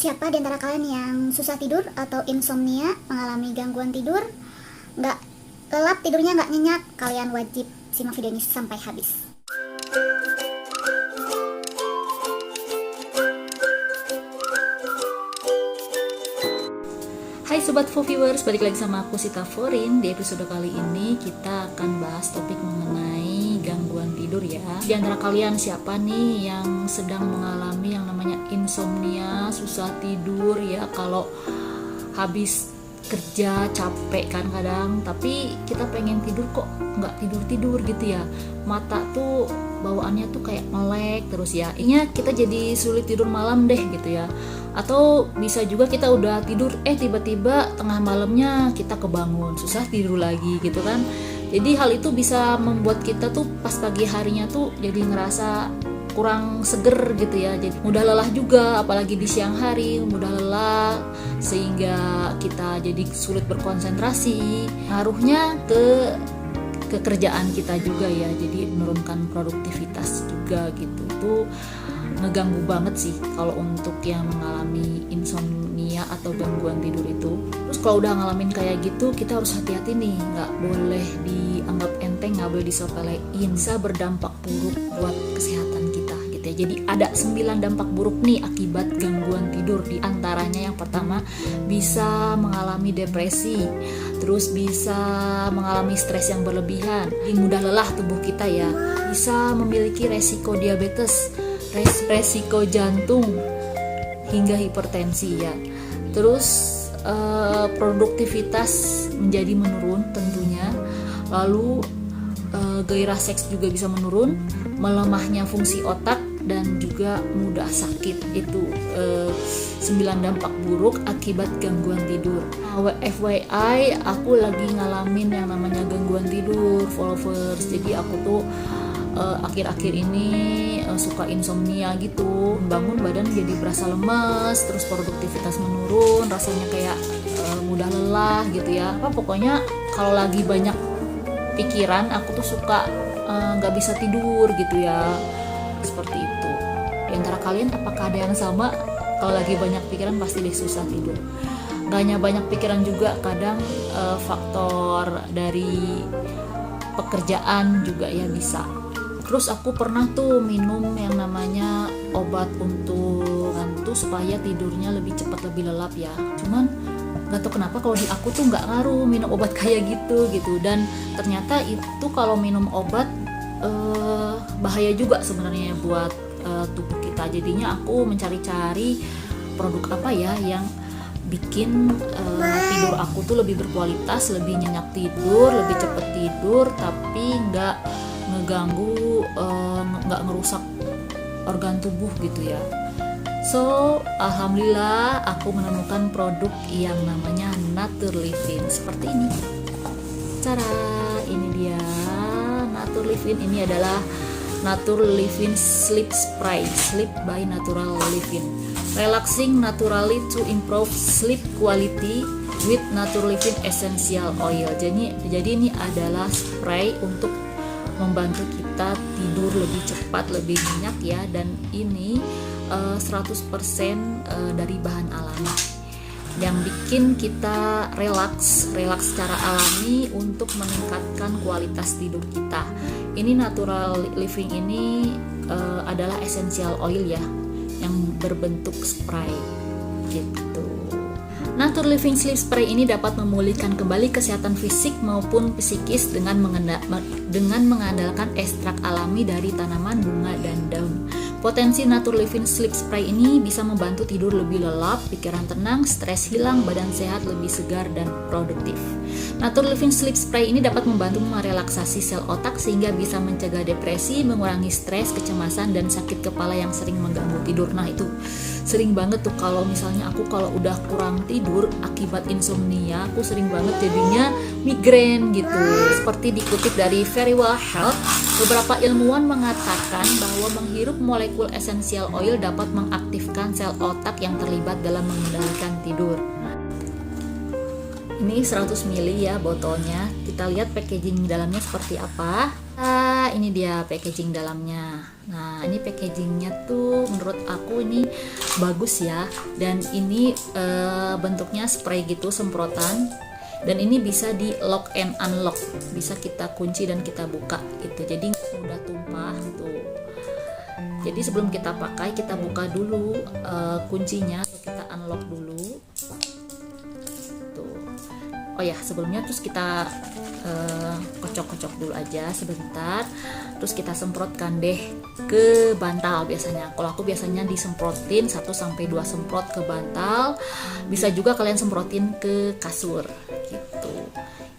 Siapa di antara kalian yang susah tidur atau insomnia, mengalami gangguan tidur, nggak lelap tidurnya, nggak nyenyak? Kalian wajib simak video ini sampai habis. Hai Sobat Viewers, balik lagi sama aku Sita Forin. Di episode kali ini kita akan bahas topik mengenai gangguan tidur ya. Di antara kalian siapa nih yang sedang mengalami yang namanya insomnia, susah tidur ya? Kalau habis kerja capek kan kadang, tapi kita pengen tidur kok nggak tidur gitu ya. Mata tuh bawaannya tuh kayak melek terus ya. Intinya kita jadi sulit tidur malam deh gitu ya. Atau bisa juga kita udah tidur tiba-tiba tengah malamnya kita kebangun, susah tidur lagi gitu kan. Jadi hal itu bisa membuat kita tuh pas pagi harinya tuh jadi ngerasa kurang seger gitu ya. Jadi mudah lelah juga, apalagi di siang hari mudah lelah sehingga kita jadi sulit berkonsentrasi. Ngaruhnya ke kerjaan kita juga ya. Jadi menurunkan produktivitas juga gitu. Itu ngeganggu banget sih kalau untuk yang mengalami insomnia atau gangguan tidur itu. Terus kalau udah ngalamin kayak gitu, kita harus hati-hati nih, nggak boleh dianggap enteng, nggak boleh disepelein, bisa berdampak buruk buat kesehatan kita gitu ya. Jadi ada 9 dampak buruk nih akibat gangguan tidur. Di antaranya yang pertama, bisa mengalami depresi, terus bisa mengalami stres yang berlebihan, mudah lelah tubuh kita ya, bisa memiliki resiko diabetes, resiko jantung hingga hipertensi ya. Terus produktivitas menjadi menurun tentunya. Lalu gairah seks juga bisa menurun, melemahnya fungsi otak dan juga mudah sakit. Itu 9 dampak buruk akibat gangguan tidur. FYI, aku lagi ngalamin yang namanya gangguan tidur, followers. Jadi aku tuh akhir-akhir ini suka insomnia gitu, bangun badan jadi berasa lemes, terus produktivitas menurun, rasanya kayak mudah lelah gitu ya. Pokoknya kalau lagi banyak pikiran, aku tuh suka nggak bisa tidur gitu ya, seperti itu. Di antara kalian apakah ada yang sama? Kalau lagi banyak pikiran pasti deh susah tidur. Gak hanya banyak pikiran juga, kadang faktor dari pekerjaan juga ya bisa. Terus aku pernah tuh minum yang namanya obat untuk bantu supaya tidurnya lebih cepat, lebih lelap ya. Cuman gak tau kenapa kalau di aku tuh gak ngaruh minum obat kayak gitu. Dan ternyata itu kalau minum obat bahaya juga sebenarnya buat tubuh kita. Jadinya aku mencari-cari produk apa ya yang bikin tidur aku tuh lebih berkualitas, lebih nyenyak tidur, lebih cepet tidur, tapi nggak ngeganggu, nggak ngerusak organ tubuh gitu ya. So, alhamdulillah aku menemukan produk yang namanya Naturlivin seperti ini. Cara ini dia Naturlivin. Ini adalah Naturlivin Sleep Spray, Sleep by Naturlivin. Relaxing naturally to improve sleep quality with Naturlivin essential oil. Jadi ini adalah spray untuk membantu kita tidur lebih cepat, lebih nyenyak ya. Dan ini 100% dari bahan alami yang bikin kita relaks secara alami untuk meningkatkan kualitas tidur kita. Ini Naturlivin ini adalah essential oil ya, yang berbentuk spray gitu. Naturlivin Sleep Spray ini dapat memulihkan kembali kesehatan fisik maupun psikis dengan mengandalkan ekstrak alami dari tanaman, bunga, dan daun. Potensi Naturlivin Sleep Spray ini bisa membantu tidur lebih lelap, pikiran tenang, stres hilang, badan sehat, lebih segar, dan produktif. Naturlivin Sleep Spray ini dapat membantu merelaksasi sel otak sehingga bisa mencegah depresi, mengurangi stres, kecemasan, dan sakit kepala yang sering mengganggu tidur. Nah itu sering banget tuh kalau misalnya aku kalau udah kurang tidur akibat insomnia, aku sering banget jadinya migrain gitu. Seperti dikutip dari Verywell Health, beberapa ilmuwan mengatakan bahwa menghirup molekul esensial oil dapat mengaktifkan sel otak yang terlibat dalam mengendalikan tidur. Ini 100 ml ya botolnya. kita lihat packaging dalamnya seperti apa. Ini dia packaging dalamnya. Nah, ini packagingnya tuh menurut aku ini bagus ya. Dan ini bentuknya spray gitu, semprotan. Dan ini bisa di lock and unlock, bisa kita kunci dan kita buka gitu. Jadi mudah tumpah tuh. Jadi sebelum kita pakai, kita buka dulu kuncinya atau kita unlock dulu. Tuh. Oh ya, sebelumnya terus kita kocok-kocok dulu aja sebentar. Terus kita semprotkan deh ke bantal biasanya. Kalau aku biasanya disemprotin 1 sampai 2 semprot ke bantal. Bisa juga kalian semprotin ke kasur gitu.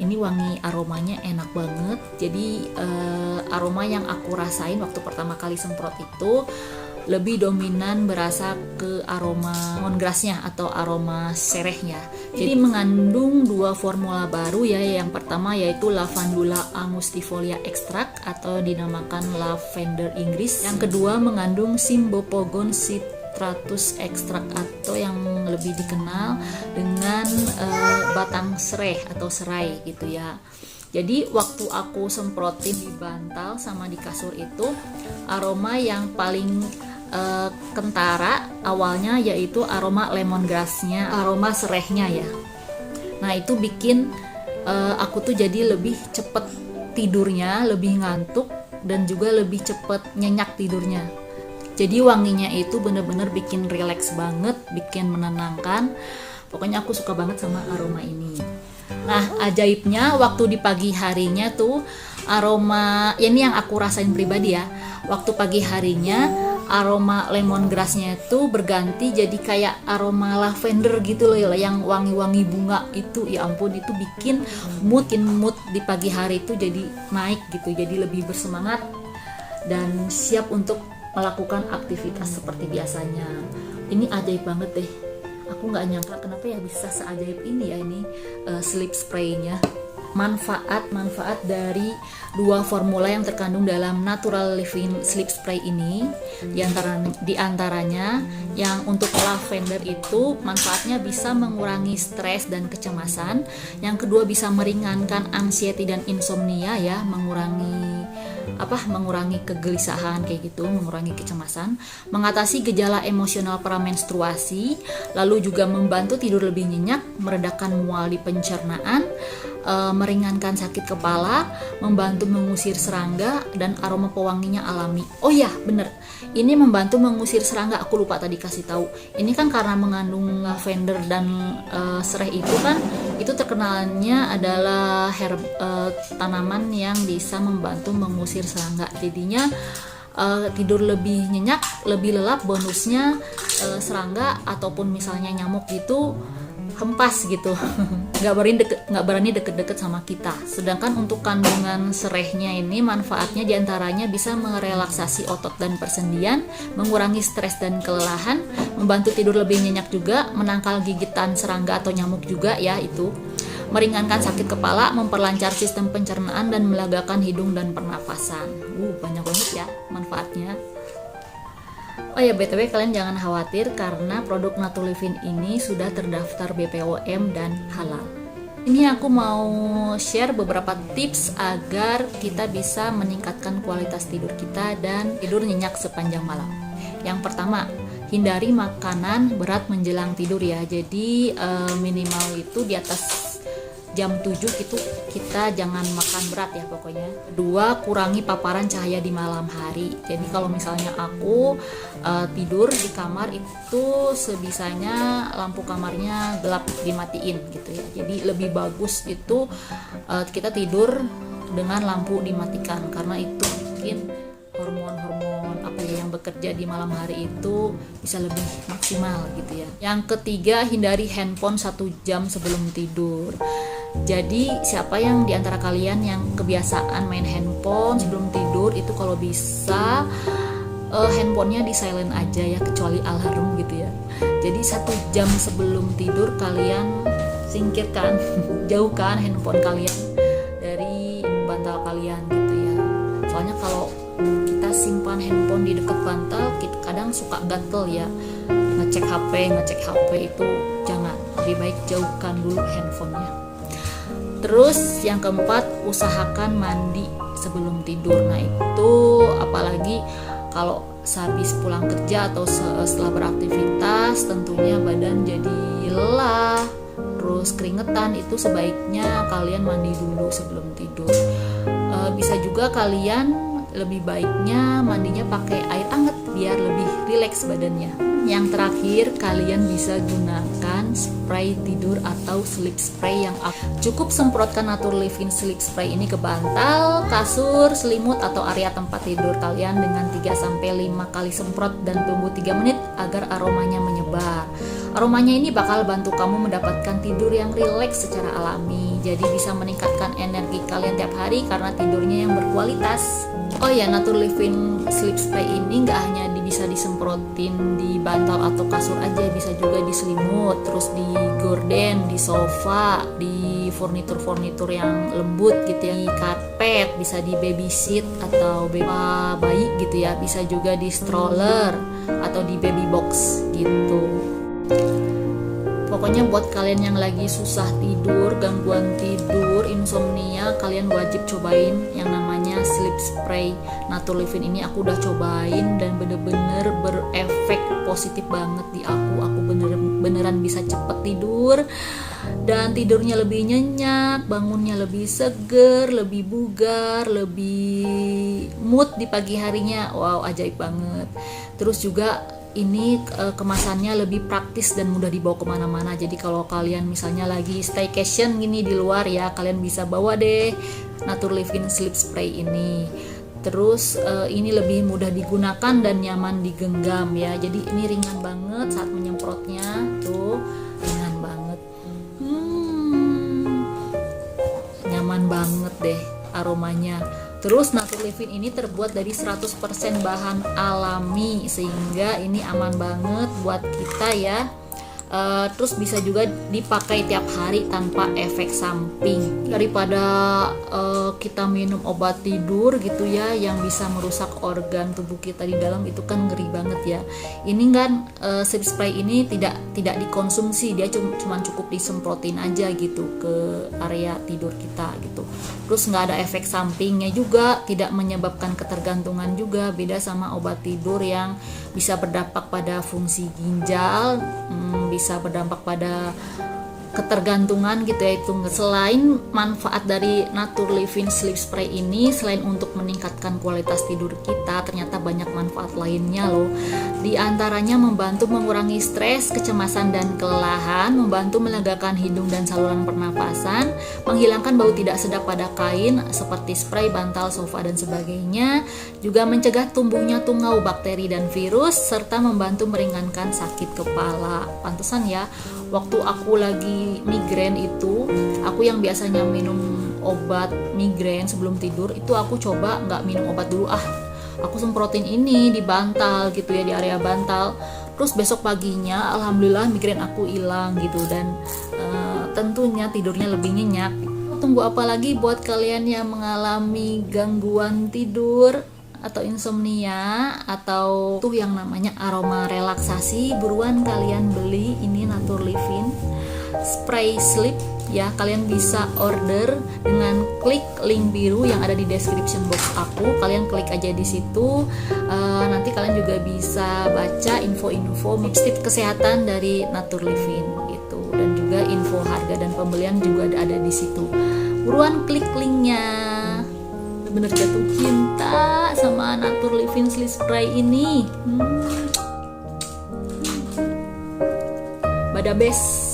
Ini wangi aromanya enak banget. Jadi aroma yang aku rasain waktu pertama kali semprot itu lebih dominan berasa ke aroma lemongrassnya atau aroma serehnya. Jadi mengandung 2 formula baru ya. Yang pertama yaitu Lavandula angustifolia extract atau dinamakan lavender Inggris. Yang kedua mengandung Cymbopogon citratus extract atau yang lebih dikenal dengan batang sereh atau serai gitu ya. Jadi waktu aku semprotin di bantal sama di kasur itu, aroma yang paling kentara awalnya yaitu aroma lemongrassnya, aroma serehnya ya. Nah itu bikin aku tuh jadi lebih cepet tidurnya, lebih ngantuk dan juga lebih cepet nyenyak tidurnya. Jadi wanginya itu bener-bener bikin relax banget, bikin menenangkan. Pokoknya aku suka banget sama aroma ini. Nah ajaibnya waktu di pagi harinya tuh aroma, ya ini yang aku rasain pribadi ya. Waktu pagi harinya aroma lemongrassnya itu berganti jadi kayak aroma lavender gitu loh, yang wangi-wangi bunga itu. Ya ampun, itu bikin mood di pagi hari itu jadi naik gitu, jadi lebih bersemangat dan siap untuk melakukan aktivitas seperti biasanya. Ini ajaib banget deh. Aku nggak nyangka kenapa ya bisa seajaib ini ya ini sleep spray-nya. Manfaat dari 2 formula yang terkandung dalam Natural Living Sleep Spray ini, di antaranya yang untuk lavender itu manfaatnya bisa mengurangi stres dan kecemasan, yang kedua bisa meringankan anxiety dan insomnia ya, mengurangi kegelisahan kayak gitu, mengurangi kecemasan, mengatasi gejala emosional pramenstruasi, lalu juga membantu tidur lebih nyenyak, meredakan mual di pencernaan, meringankan sakit kepala, membantu mengusir serangga, dan aroma pewanginya alami. Oh ya, bener. Ini membantu mengusir serangga. Aku lupa tadi kasih tahu. Ini kan karena mengandung lavender dan sereh itu kan, itu terkenalnya adalah tanaman yang bisa membantu mengusir serangga. Jadinya tidur lebih nyenyak, lebih lelap. Bonusnya serangga ataupun misalnya nyamuk gitu hempas gitu, nggak berani deket-deket sama kita. Sedangkan untuk kandungan serehnya ini manfaatnya diantaranya bisa merelaksasi otot dan persendian, mengurangi stres dan kelelahan, membantu tidur lebih nyenyak juga, menangkal gigitan serangga atau nyamuk juga ya itu, meringankan sakit kepala, memperlancar sistem pencernaan dan melegakan hidung dan pernafasan. Banyak banget ya manfaatnya. Oh ya, BTW kalian jangan khawatir karena produk Natulivin ini sudah terdaftar BPOM dan halal. Ini aku mau share beberapa tips agar kita bisa meningkatkan kualitas tidur kita dan tidur nyenyak sepanjang malam. Yang pertama, hindari makanan berat menjelang tidur ya. Jadi minimal itu di atas jam 7 itu kita jangan makan berat ya pokoknya. Kedua, kurangi paparan cahaya di malam hari. Jadi kalau misalnya aku tidur di kamar itu sebisanya lampu kamarnya gelap, dimatiin gitu ya. Jadi lebih bagus itu kita tidur dengan lampu dimatikan, karena itu bikin hormon-hormon yang bekerja di malam hari itu bisa lebih maksimal gitu ya. Yang ketiga, hindari handphone 1 jam sebelum tidur. Jadi siapa yang diantara kalian yang kebiasaan main handphone sebelum tidur itu kalau bisa handphonenya di silent aja ya, kecuali alarm gitu ya. Jadi 1 jam sebelum tidur kalian singkirkan, jauhkan handphone kalian dari bantal kalian gitu ya. Soalnya kalau kita simpan handphone di dekat bantal, kita kadang suka gatel ya, ngecek HP itu jangan, lebih baik jauhkan dulu handphonenya. Terus yang keempat, usahakan mandi sebelum tidur. Nah itu apalagi kalau sehabis pulang kerja atau setelah beraktivitas, tentunya badan jadi lelah, terus keringetan, itu sebaiknya kalian mandi dulu sebelum tidur. Bisa juga kalian lebih baiknya mandinya pakai air hangat biar lebih rileks badannya. Yang terakhir, kalian bisa gunakan spray tidur atau sleep spray yang cukup semprotkan Natur Living Sleep Spray ini ke bantal, kasur, selimut atau area tempat tidur kalian dengan 3-5 kali semprot dan tunggu 3 menit agar aromanya menyebar. Aromanya ini bakal bantu kamu mendapatkan tidur yang rileks secara alami. Jadi bisa meningkatkan energi kalian tiap hari karena tidurnya yang berkualitas. Oh ya, Natur Living Sleep Spray ini nggak hanya bisa disemprotin di bantal atau kasur aja, bisa juga di selimut, terus di gorden, di sofa, di furnitur yang lembut gitu ya, di karpet, bisa di baby seat atau bayi gitu ya, bisa juga di stroller atau di baby box gitu. Pokoknya buat kalian yang lagi susah tidur, gangguan tidur, insomnia, kalian wajib cobain yang namanya sleep spray Natur Living ini. Aku udah cobain dan bener-bener berefek positif banget di aku. Aku beneran bisa cepet tidur dan tidurnya lebih nyenyak, bangunnya lebih seger, lebih bugar, lebih mood di pagi harinya. Wow, ajaib banget. Terus juga ini kemasannya lebih praktis dan mudah dibawa kemana-mana. Jadi kalau kalian misalnya lagi staycation gini di luar ya, kalian bisa bawa deh Natur Living Sleep Spray ini. Terus ini lebih mudah digunakan dan nyaman digenggam ya. Jadi ini ringan banget saat menyemprotnya, tuh ringan banget. Nyaman banget deh aromanya. Terus Natur Living ini terbuat dari 100% bahan alami, sehingga ini aman banget buat kita ya. Terus bisa juga dipakai tiap hari tanpa efek samping. Daripada kita minum obat tidur gitu ya yang bisa merusak organ tubuh kita di dalam, itu kan ngeri banget ya. Ini kan sleep spray ini tidak dikonsumsi, dia cuma cukup disemprotin aja gitu ke area tidur kita gitu. Terus nggak ada efek sampingnya juga, tidak menyebabkan ketergantungan juga, beda sama obat tidur yang bisa berdampak pada fungsi ginjal, bisa berdampak pada ketergantungan gitu ya. Itu selain manfaat dari Natur Living Sleep Spray ini, selain untuk meningkatkan kualitas tidur kita, ternyata banyak manfaat lainnya loh. Di antaranya membantu mengurangi stres, kecemasan dan kelelahan, membantu melegakan hidung dan saluran pernapasan, menghilangkan bau tidak sedap pada kain seperti spray, bantal, sofa dan sebagainya, juga mencegah tumbuhnya tungau bakteri dan virus, serta membantu meringankan sakit kepala. Pantesan ya, waktu aku lagi migrain itu, aku yang biasanya minum obat migrain sebelum tidur, itu aku coba nggak minum obat dulu, aku semprotin ini di bantal gitu ya, di area bantal. Terus besok paginya alhamdulillah migrain aku hilang gitu, dan tentunya tidurnya lebih nyenyak. Tunggu apa lagi buat kalian yang mengalami gangguan tidur atau insomnia atau tuh yang namanya aroma relaksasi, buruan kalian beli ini Natur Living Spray Sleep ya. Kalian bisa order dengan klik link biru yang ada di description box aku. Kalian klik aja di situ. Nanti kalian juga bisa baca info-info tips kesehatan dari Natur Living gitu, dan juga info harga dan pembelian juga ada di situ. Buruan klik linknya. Bener jatuh cinta sama Natur Living Sleep Spray ini. Bada best.